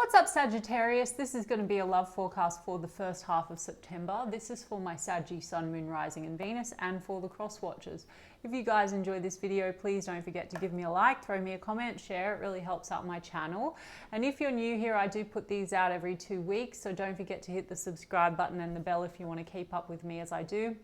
What's up, Sagittarius? This is going to be a love forecast for the first half of September. This is for my Sagittarius Sun, Moon, Rising and Venus, and for the cross watchers. If you guys enjoyed this video, please don't forget to give me a like, throw me a comment, share. It really helps out my channel. And if you're new here, I do put these out every 2 weeks, so don't forget to hit the subscribe button and the bell if you want to keep up with me as I do.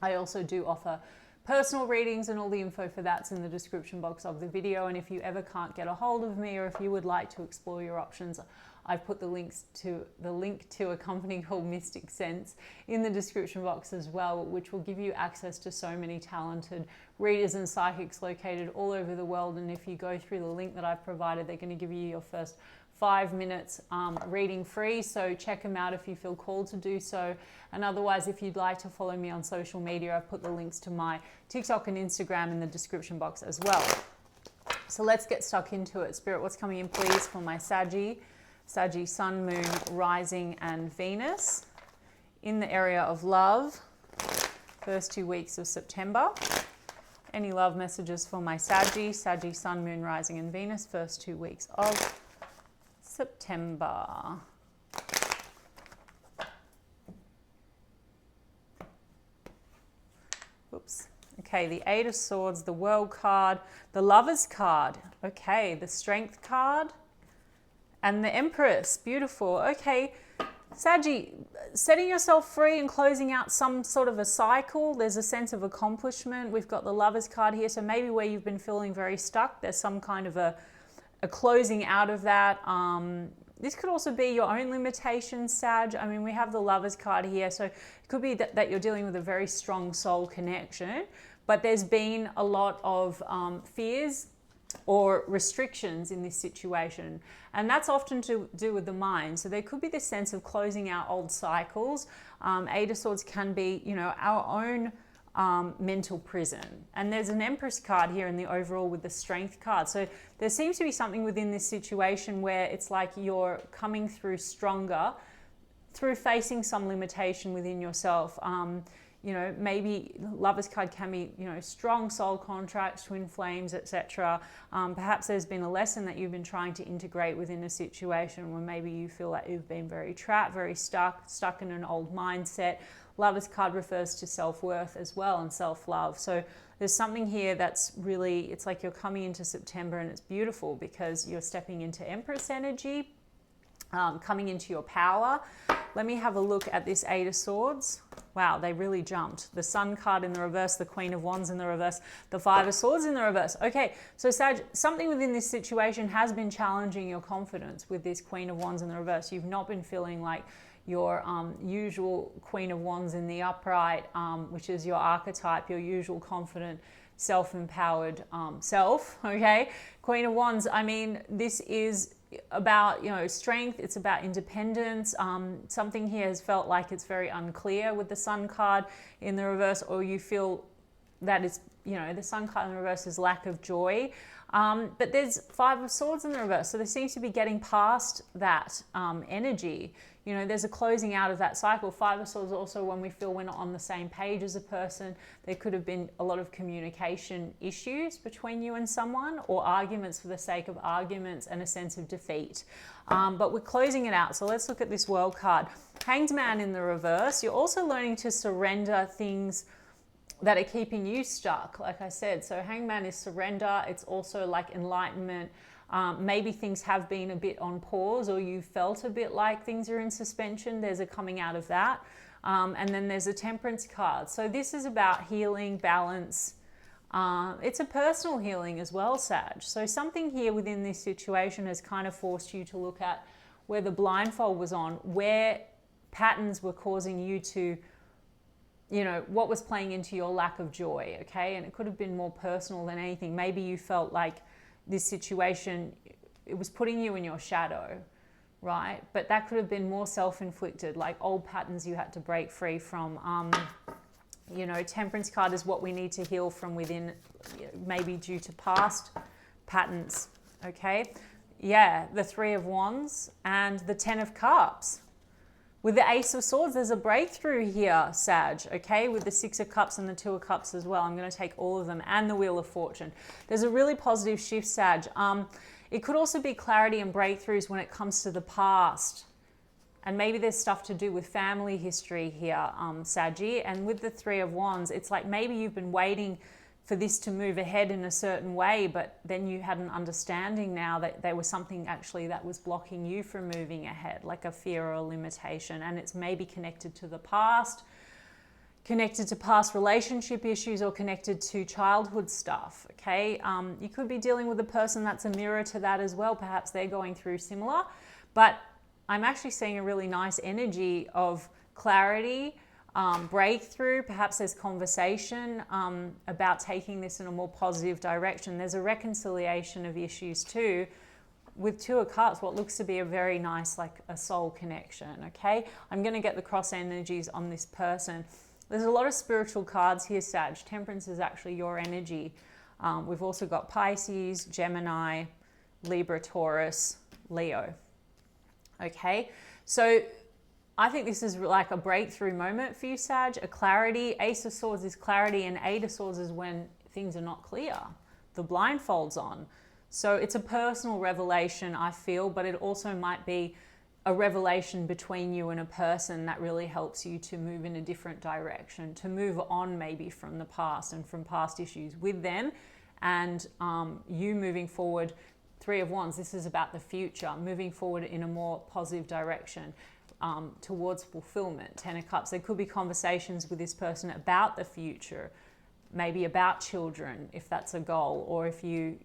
I also do offer personal readings, and all the info for that's in the description box of the video. And if you ever can't get a hold of me, or if you would like to explore your options, I've put the link to a company called Mystic Sense in the description box as well, which will give you access to so many talented readers and psychics located all over the world. And if you go through the link that I've provided, they're going to give you your first 5 minutes reading free, so check them out if you feel called to do so. And otherwise, if you'd like to follow me on social media, I've put the links to my TikTok and Instagram in the description box as well. So let's get stuck into it. Spirit, what's coming in please for my Sagittarius Sun, Moon, Rising and Venus in the area of love, first 2 weeks of September. Any love messages for my Sagittarius Sun, Moon, Rising and Venus, first 2 weeks of September. Oops. Okay, the Eight of Swords, the World card, the Lovers card, okay, the Strength card, and the Empress. Beautiful. Okay, Saggy, setting yourself free and closing out some sort of a cycle. There's a sense of accomplishment. We've got the Lovers card here, so maybe where you've been feeling very stuck, there's some kind of a closing out of that. This could also be your own limitations, Sag. I mean, we have the Lovers card here, so it could be that you're dealing with a very strong soul connection, but there's been a lot of fears or restrictions in this situation, and that's often to do with the mind. So there could be this sense of closing out old cycles. Eight of Swords can be, you know, our own mental prison. And there's an Empress card here in the overall with the Strength card. So there seems to be something within this situation where it's like you're coming through stronger through facing some limitation within yourself. You know, maybe Lovers card can be, you know, strong soul contracts, twin flames, etc. Perhaps there's been a lesson that you've been trying to integrate within a situation where maybe you feel like you've been very trapped, very stuck in an old mindset. Lovers card refers to self-worth as well and self-love. So there's something here that's really, it's like you're coming into September and it's beautiful because you're stepping into Empress energy, coming into your power. Let me have a look at this Eight of Swords. Wow, they really jumped. The Sun card in the reverse, the Queen of Wands in the reverse, the Five of Swords in the reverse. Okay, so Sag, something within this situation has been challenging your confidence with this Queen of Wands in the reverse. You've not been feeling like your usual Queen of Wands in the upright, which is your archetype, your usual confident, self-empowered self, okay? Queen of Wands, I mean, this is about, you know, strength. It's about independence. Something here has felt like it's very unclear with the Sun card in the reverse, or you feel that it's, you know, the Sun card in the reverse is lack of joy. But there's Five of Swords in the reverse. So there seems to be getting past that energy. You know, there's a closing out of that cycle. Five of Swords also when we feel we're not on the same page as a person. There could have been a lot of communication issues between you and someone, or arguments for the sake of arguments and a sense of defeat. But we're closing it out. So let's look at this World card. Hanged Man in the reverse. You're also learning to surrender things that are keeping you stuck, like I said. So Hangman is surrender. It's also like enlightenment. Maybe things have been a bit on pause, or you felt a bit like things are in suspension. There's a coming out of that. And then there's a Temperance card. So this is about healing, balance. It's a personal healing as well, Sag. So something here within this situation has kind of forced you to look at where the blindfold was on, where patterns were causing you to, you know, what was playing into your lack of joy, okay? And it could have been more personal than anything. Maybe you felt like this situation, it was putting you in your shadow, right? But that could have been more self-inflicted, like old patterns you had to break free from. You know, Temperance card is what we need to heal from within, maybe due to past patterns, okay? Yeah, the Three of Wands and the Ten of Cups. With the Ace of Swords, there's a breakthrough here, Sag, okay? With the Six of Cups and the Two of Cups as well. I'm going to take all of them, and the Wheel of Fortune. There's a really positive shift, Sag. It could also be clarity and breakthroughs when it comes to the past. And maybe there's stuff to do with family history here, Saggy. And with the Three of Wands, it's like maybe you've been waiting for this to move ahead in a certain way, but then you had an understanding now that there was something actually that was blocking you from moving ahead, like a fear or a limitation. And it's maybe connected to the past, connected to past relationship issues, or connected to childhood stuff, okay? You could be dealing with a person that's a mirror to that as well. Perhaps they're going through similar, but I'm actually seeing a really nice energy of clarity, breakthrough. Perhaps there's conversation about taking this in a more positive direction. There's a reconciliation of issues too, with Two of Cups, what looks to be a very nice, like a soul connection, okay? I'm going to get the cross energies on this person. There's a lot of spiritual cards here, Sag. Temperance is actually your energy. We've also got Pisces, Gemini, Libra, Taurus, Leo. Okay, so I think this is like a breakthrough moment for you, Sag, a clarity. Ace of Swords is clarity, and Eight of Swords is when things are not clear. The blindfold's on. So it's a personal revelation, I feel, but it also might be a revelation between you and a person that really helps you to move in a different direction, to move on maybe from the past and from past issues with them, and you moving forward. Three of Wands, this is about the future, moving forward in a more positive direction towards fulfillment. Ten of Cups, there could be conversations with this person about the future, maybe about children, if that's a goal, or if you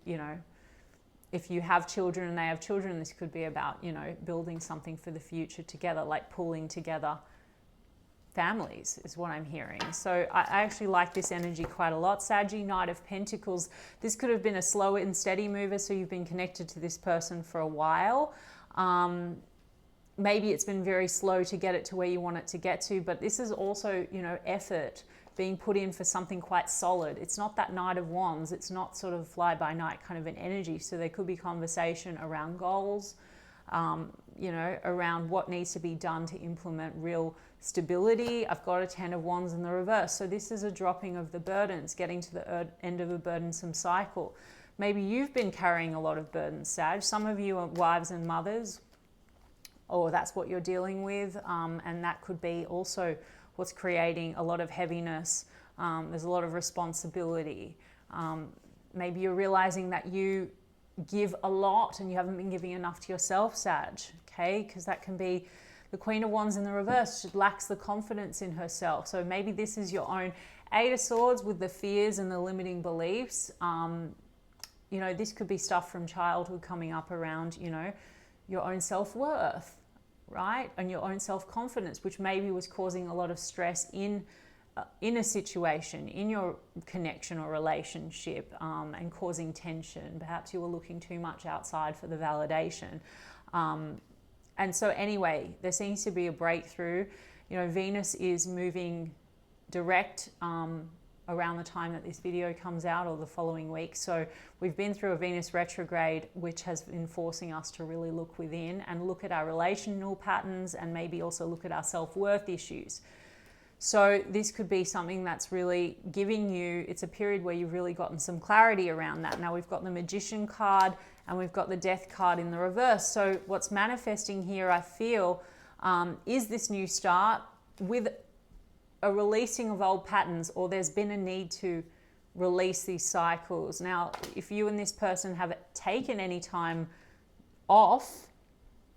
have children and they have children, this could be about, building something for the future together, like pulling together families is what I'm hearing. So I actually like this energy quite a lot. Saggy, Knight of Pentacles. This could have been a slow and steady mover, so you've been connected to this person for a while. Maybe it's been very slow to get it to where you want it to get to, but this is also, effort being put in for something quite solid. It's not that Knight of Wands. It's not sort of fly by night kind of an energy. So there could be conversation around goals, around what needs to be done to implement real stability. I've got a Ten of Wands in the reverse. So this is a dropping of the burdens, getting to the end of a burdensome cycle. Maybe you've been carrying a lot of burdens, Sag. Some of you are wives and mothers, or that's what you're dealing with. And that could be also what's creating a lot of heaviness. There's a lot of responsibility. Maybe you're realizing that you give a lot and you haven't been giving enough to yourself, Sag, okay? Because that can be the Queen of Wands in the reverse. She lacks the confidence in herself. So maybe this is your own Eight of Swords with the fears and the limiting beliefs. This could be stuff from childhood coming up around, your own self-worth, right? And your own self-confidence, which maybe was causing a lot of stress in a situation, in your connection or relationship, and causing tension. Perhaps you were looking too much outside for the validation. And so anyway, there seems to be a breakthrough. Venus is moving direct around the time that this video comes out, or the following week. So we've been through a Venus retrograde, which has been forcing us to really look within and look at our relational patterns, and maybe also look at our self-worth issues. So this could be something that's really giving you, it's a period where you've really gotten some clarity around that. Now we've got the Magician card and we've got the Death card in the reverse. So what's manifesting here, I feel, is this new start with a releasing of old patterns, or there's been a need to release these cycles. Now, if you and this person have taken any time off,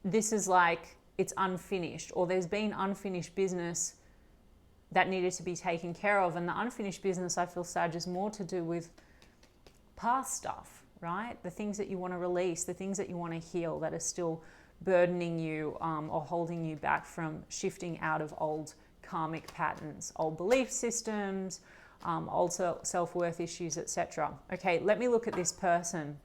this is like it's unfinished, or there's been unfinished business that needed to be taken care of. And the unfinished business, I feel, Sag, is more to do with past stuff, right? The things that you want to release, the things that you want to heal that are still burdening you or holding you back from shifting out of old karmic patterns, old belief systems, old self-worth issues, etc. Okay, let me look at this person.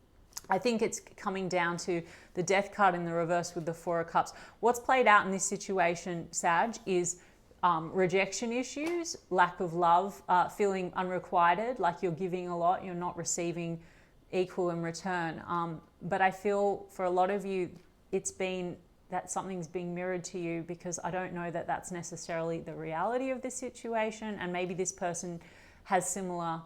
I think it's coming down to the Death card in the reverse with the Four of Cups. What's played out in this situation, Sag, is rejection issues, lack of love, feeling unrequited, like you're giving a lot, you're not receiving equal in return. But I feel for a lot of you, it's been that something's being mirrored to you, because I don't know that that's necessarily the reality of this situation. And maybe this person has similar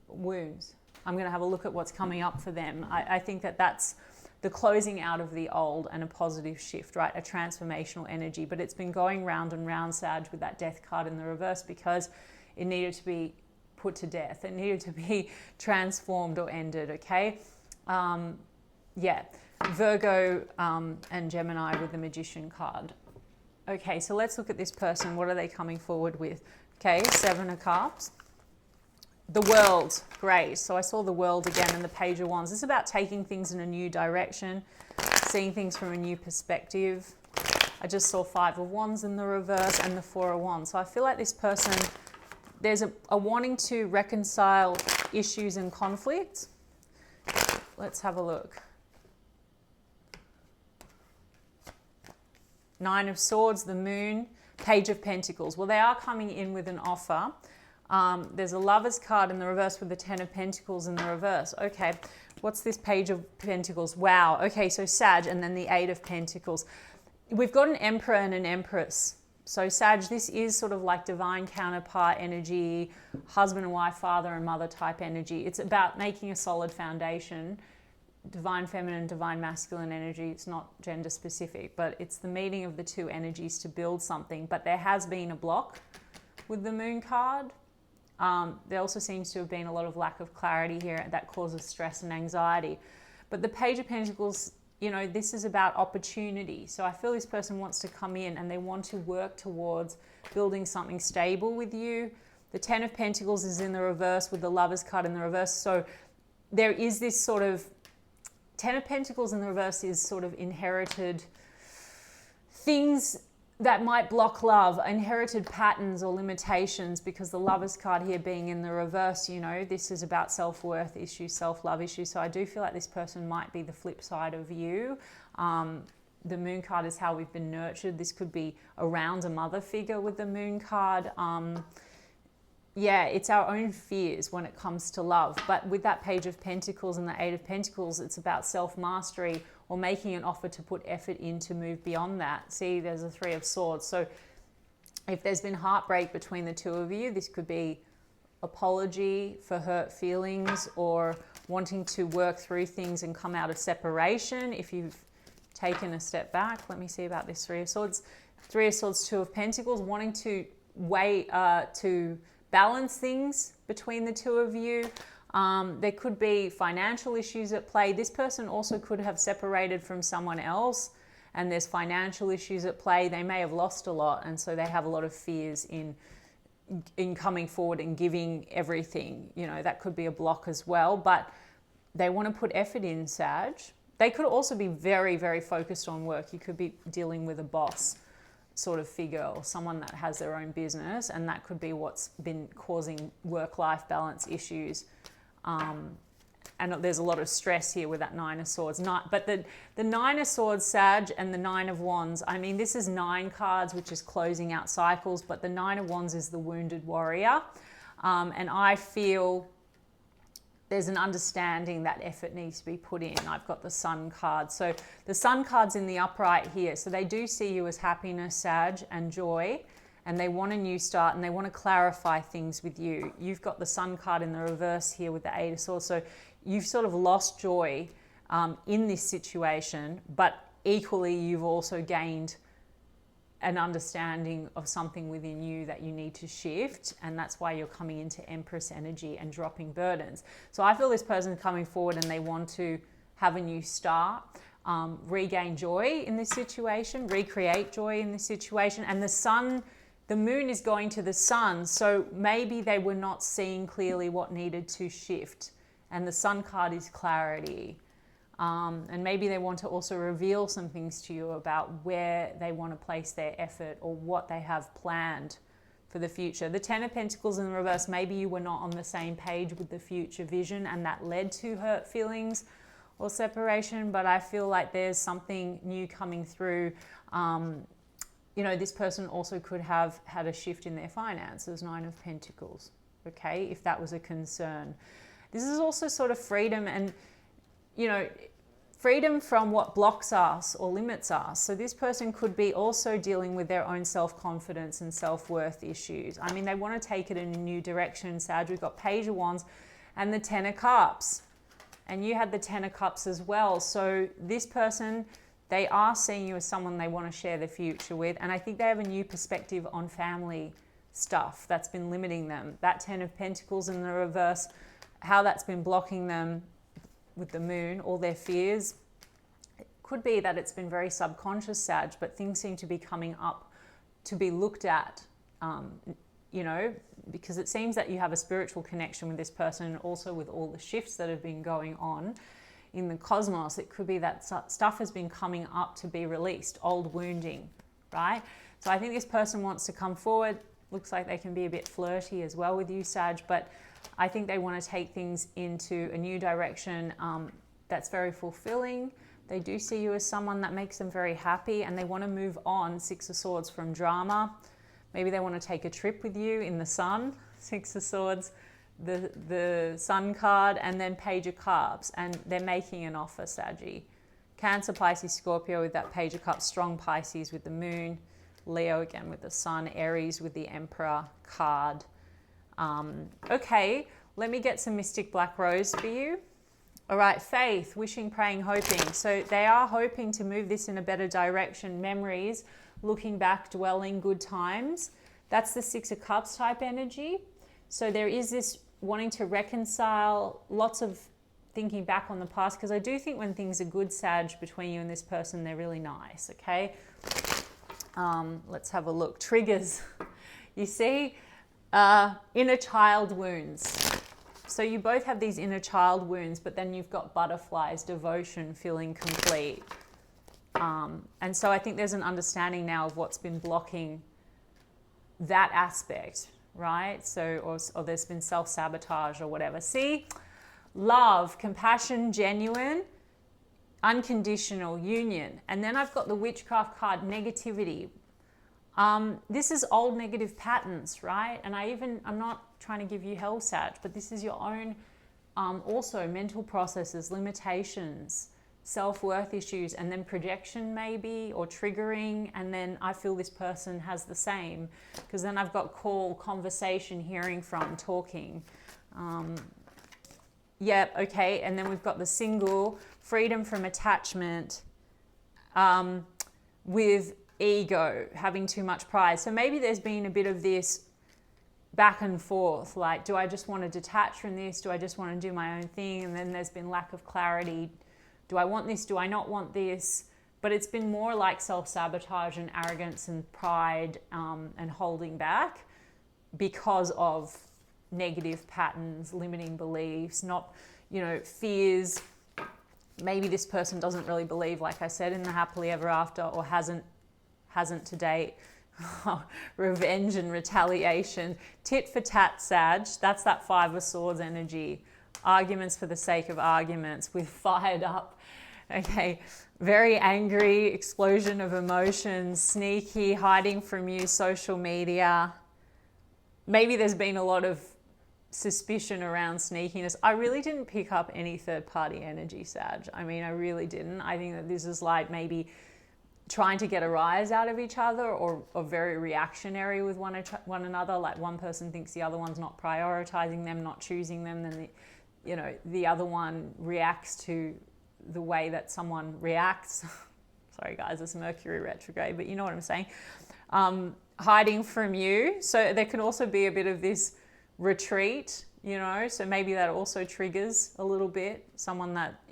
wounds I'm going to have a look at what's coming up for them. I think that that's the closing out of the old and a positive shift, right? A transformational energy. But it's been going round and round, Sag, with that death card in the reverse, because it needed to be put to death. It needed to be transformed or ended, okay? Yeah, Virgo and Gemini with the Magician card. Okay, so let's look at this person. What are they coming forward with? Okay, 7 of Cups. The World, great. So I saw the World again and the Page of Wands. This is about taking things in a new direction, seeing things from a new perspective. I just saw 5 of Wands in the reverse and the 4 of Wands. So I feel like this person, there's a wanting to reconcile issues and conflicts. Let's have a look. 9 of Swords, the Moon, Page of Pentacles. Well, they are coming in with an offer. There's a Lover's card in the reverse with the 10 of Pentacles in the reverse. Okay, what's this Page of Pentacles? Wow. Okay, so Sag, and then the 8 of Pentacles. We've got an Emperor and an Empress. So Sag, this is sort of like divine counterpart energy, husband and wife, father and mother type energy. It's about making a solid foundation. Divine feminine, divine masculine energy. It's not gender specific, but it's the meeting of the two energies to build something. But there has been a block with the Moon card. There also seems to have been a lot of lack of clarity here that causes stress and anxiety. But the Page of Pentacles, you know, this is about opportunity. So I feel this person wants to come in and they want to work towards building something stable with you. The 10 of Pentacles is in the reverse with the Lover's card in the reverse. So there is this sort of 10 of Pentacles in the reverse is sort of inherited things that might block love, inherited patterns or limitations, because the Lover's card here being in the reverse, you know, this is about self-worth issues, self-love issues. So I do feel like this person might be the flip side of you. The Moon card is how we've been nurtured. This could be around a mother figure with the Moon card. Yeah, it's our own fears when it comes to love. But with that Page of Pentacles and the 8 of Pentacles, it's about self-mastery or making an offer to put effort in to move beyond that. See, there's a 3 of Swords. So if there's been heartbreak between the two of you, this could be apology for hurt feelings or wanting to work through things and come out of separation. If you've taken a step back, let me see about this 3 of Swords. 3 of Swords, 2 of Pentacles, wanting to to balance things between the two of you. There could be financial issues at play. This person also could have separated from someone else and there's financial issues at play. They may have lost a lot, and so they have a lot of fears in coming forward and giving everything. You know, that could be a block as well, but they want to put effort in, Sag. They could also be very, very focused on work. You could be dealing with a boss sort of figure or someone that has their own business, and that could be what's been causing work-life balance issues. And there's a lot of stress here with that 9 of Swords. But the 9 of Swords, Sag, and the 9 of Wands, I mean, this is 9 cards, which is closing out cycles, but the 9 of Wands is the wounded warrior. And I feel there's an understanding that effort needs to be put in. I've got the Sun card. So the Sun card's in the upright here. So they do see you as happiness, Sag, and joy, and they want a new start and they want to clarify things with you. You've got the Sun card in the reverse here with the 8 of Swords. So you've sort of lost joy in this situation, but equally you've also gained an understanding of something within you that you need to shift, and that's why you're coming into Empress energy and dropping burdens. So I feel this person coming forward and they want to have a new start, regain joy in this situation, recreate joy in this situation. And the Sun, the Moon is going to the Sun, so maybe they were not seeing clearly what needed to shift, and the Sun card is clarity. And maybe they want to also reveal some things to you about where they want to place their effort or what they have planned for the future. The 10 of Pentacles in the reverse, maybe you were not on the same page with the future vision and that led to hurt feelings or separation, but I feel like there's something new coming through. You know, this person also could have had a shift in their finances, 9 of Pentacles, okay, if that was a concern. This is also sort of freedom and, you know, freedom from what blocks us or limits us. So this person could be also dealing with their own self-confidence and self-worth issues. I mean, they want to take it in a new direction, Sag. We've got Page of Wands and the Ten of Cups. And you had the Ten of Cups as well. So this person, they are seeing you as someone they want to share the future with. And I think they have a new perspective on family stuff that's been limiting them. That Ten of Pentacles in the reverse, how that's been blocking them with the moon, all their fears. It could be that it's been very subconscious, Sag, but things seem to be coming up to be looked at, you know, because it seems that you have a spiritual connection with this person, and also with all the shifts that have been going on in the cosmos, it could be that stuff has been coming up to be released, old wounding, right? So I think this person wants to come forward. Looks like they can be a bit flirty as well with you, Sag, but I think they want to take things into a new direction that's very fulfilling. They do see you as someone that makes them very happy, and they want to move on, Six of Swords, from drama. Maybe they want to take a trip with you in the Sun, Six of Swords, the Sun card, and then Page of Cups, and they're making an offer, Saggy. Cancer, Pisces, Scorpio with that Page of Cups, strong Pisces with the Moon, Leo again with the Sun, Aries with the Emperor card. Okay, let me get some Mystic Black Rose for you. All right, faith, wishing, praying, hoping. So they are hoping to move this in a better direction. Memories, looking back, dwelling, good times. That's the Six of Cups type energy. So there is this wanting to reconcile, lots of thinking back on the past, because I do think when things are good, Sag, between you and this person, they're really nice, okay? Let's have a look. Triggers. You see, inner child wounds. So you both have these inner child wounds, but then you've got butterflies, devotion, feeling complete. And so I think there's an understanding now of what's been blocking that aspect, right? So, or there's been self-sabotage or whatever. See, love, compassion, genuine, unconditional, union. And then I've got the Witchcraft card, negativity. This is old negative patterns, right? And I'm not trying to give you hell, Sag, but this is your own also mental processes, limitations, self-worth issues, and then projection maybe, or triggering. And then I feel this person has the same, because then I've got call, conversation, hearing from, talking. Yep, okay. And then we've got the single, freedom from attachment, with ego, having too much pride. So maybe there's been a bit of this back and forth, like, do I just want to detach from this? Do I just want to do my own thing? And then there's been lack of clarity. Do I want this? Do I not want this? But it's been more like self-sabotage and arrogance and pride, and holding back because of negative patterns, limiting beliefs, not, you know, fears. Maybe this person doesn't really believe, like I said, in the happily ever after, or hasn't to date. Revenge and retaliation, tit for tat, Sag. That's that Five of Swords energy. Arguments for the sake of arguments, with fired up. Okay, very angry, explosion of emotions, sneaky, hiding from you, social media. Maybe there's been a lot of suspicion around sneakiness. I really didn't pick up any third-party energy, Sag. I mean, I really didn't. I think that this is like maybe trying to get a rise out of each other, or very reactionary with one another. Like one person thinks the other one's not prioritizing them, not choosing them, then the other one reacts to the way that someone reacts. Sorry guys, it's Mercury retrograde, but you know what I'm saying. Hiding from you. So there can also be a bit of this retreat, so maybe that also triggers a little bit someone that,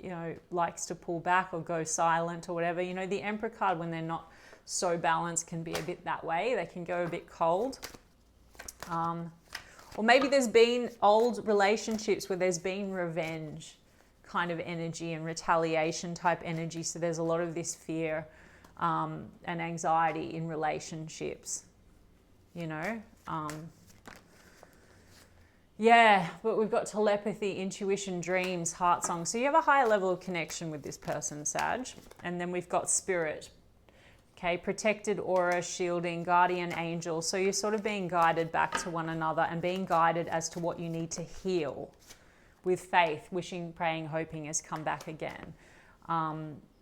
likes to pull back or go silent or whatever. The Emperor card, when they're not so balanced, can be a bit that way. They can go a bit cold. Or maybe there's been old relationships where there's been revenge kind of energy and retaliation type energy. So there's a lot of this fear and anxiety in relationships, Yeah, but we've got telepathy, intuition, dreams, heart song. So you have a higher level of connection with this person, Sag. And then we've got spirit. Okay, protected aura, shielding, guardian angel. So you're sort of being guided back to one another and being guided as to what you need to heal. With faith, wishing, praying, hoping has come back again.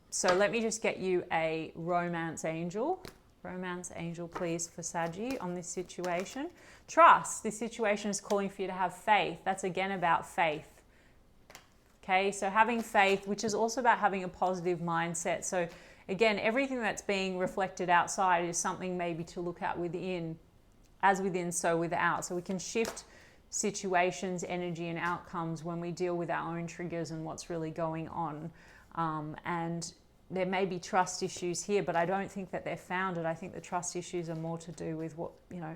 So let me just get you a romance angel. Romance angel, please, for Saggy on this situation. Trust. This situation is calling for you to have faith. That's again about faith. Okay, so having faith, which is also about having a positive mindset. So again, everything that's being reflected outside is something maybe to look at within. As within, so without. So we can shift situations, energy, and outcomes when we deal with our own triggers and what's really going on. And there may be trust issues here, but I don't think that they're founded. I think the trust issues are more to do with what, you know,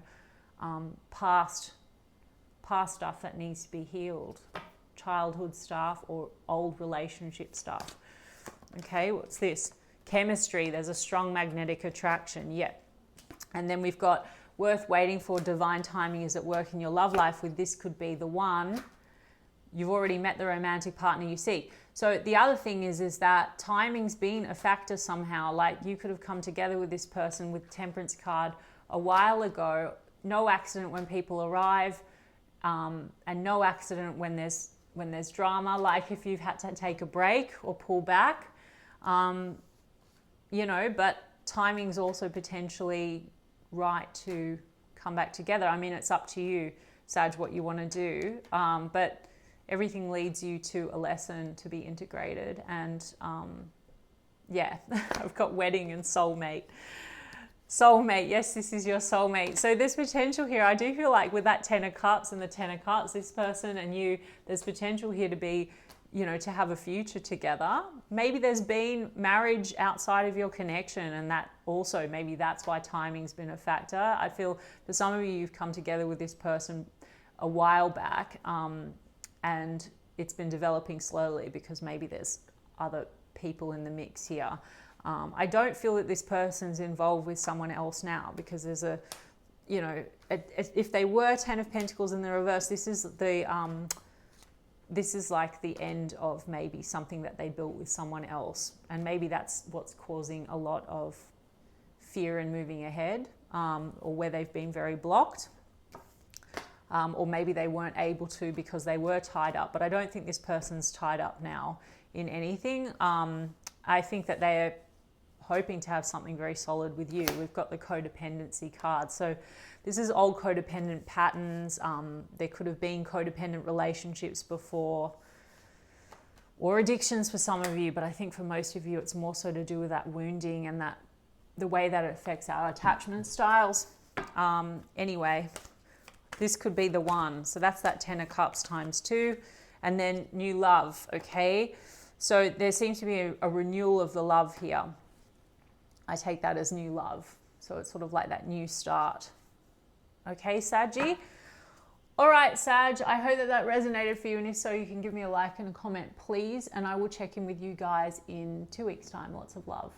past stuff that needs to be healed, childhood stuff or old relationship stuff. Okay, what's this? Chemistry. There's a strong magnetic attraction. Yep. And then we've got worth waiting for, divine timing is at work in your love life. With this could be the one. You've already met the romantic partner you seek. So the other thing is that timing's been a factor somehow. Like you could have come together with this person with Temperance card a while ago. No accident when people arrive, and no accident when there's drama. Like if you've had to take a break or pull back, you know. But timing's also potentially right to come back together. I mean, it's up to you, Sag, what you want to do. But everything leads you to a lesson to be integrated. And yeah, I've got wedding and soulmate. Soulmate, yes, this is your soulmate. So there's potential here. I do feel like with that 10 of Cups and the 10 of Cups, this person and you, there's potential here to be, you know, to have a future together. Maybe there's been marriage outside of your connection, and that also, maybe that's why timing's been a factor. I feel for some of you, you've come together with this person a while back, and it's been developing slowly because maybe there's other people in the mix here. I don't feel that this person's involved with someone else now, because there's a, you know, if they were 10 of Pentacles in the reverse, this is the, this is like the end of maybe something that they built with someone else. And maybe that's what's causing a lot of fear and moving ahead, or where they've been very blocked. Or maybe they weren't able to because they were tied up. But I don't think this person's tied up now in anything. I think that they're hoping to have something very solid with you. We've got the codependency card. So this is old codependent patterns. There could have been codependent relationships before, or addictions for some of you. But I think for most of you, it's more so to do with that wounding and that the way that it affects our attachment styles. Anyway, this could be the one. So that's that 10 of Cups times 2. And then new love, okay? So there seems to be a renewal of the love here. I take that as new love. So it's sort of like that new start. Okay, Saggy? All right, Sag, I hope that that resonated for you. And if so, you can give me a like and a comment, please. And I will check in with you guys in 2 weeks' time. Lots of love.